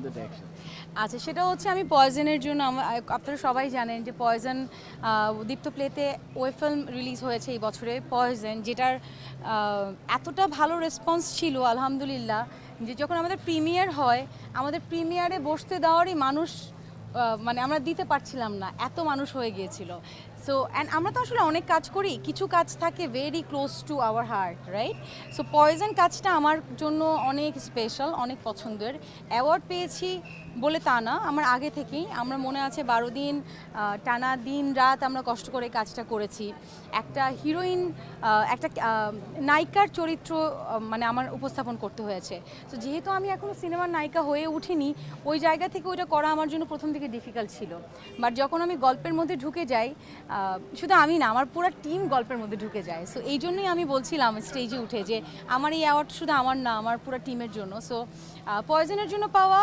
the direction? আচ্ছা, সেটা হচ্ছে আমি পয়জনের জন্য আপনারা সবাই জানেন যে পয়জন দীপ্ত প্লেতে ওয়েব ফিল্ম রিলিজ হয়েছে এই বছরে পয়জন, যেটার এতটা ভালো রেসপন্স ছিল আলহামদুলিল্লাহ, যে যখন আমাদের প্রিমিয়ার হয় আমাদের প্রিমিয়ারে বসতে দেওয়ারই মানুষ মানে আমরা দিতে পারছিলাম না, এত মানুষ হয়ে গিয়েছিল। সো অ্যান্ড আমরা তো আসলে অনেক কাজ করি, কিছু কাজ থাকে very close to our heart, right? So poison কাজটা আমার জন্য অনেক স্পেশাল, অনেক পছন্দের। অ্যাওয়ার্ড পেয়েছি বলে তা না, আমার আগে থেকেই আমার মনে আছে 12 দিন টানা দিন রাত আমরা কষ্ট করে কাজটা করেছি। একটা হিরোইন, একটা নায়িকার চরিত্র মানে আমার উপস্থাপন করতে হয়েছে। তো যেহেতু আমি এখনও সিনেমার নায়িকা হয়ে উঠিনি, ওই জায়গা থেকে ওইটা করা আমার জন্য প্রথম থেকে ডিফিকাল্ট ছিল। বাট যখন আমি গল্পের মধ্যে ঢুকে যাই, শুধু আমি না, আমার পুরো টিম গল্পের মধ্যে ঢুকে যায়। সো এই জন্যই আমি বলছিলাম স্টেজে উঠে যে আমার এই অ্যাওয়ার্ড শুধু আমার না, আমার পুরো টিমের জন্য। সো পয়জনের জন্য পাওয়া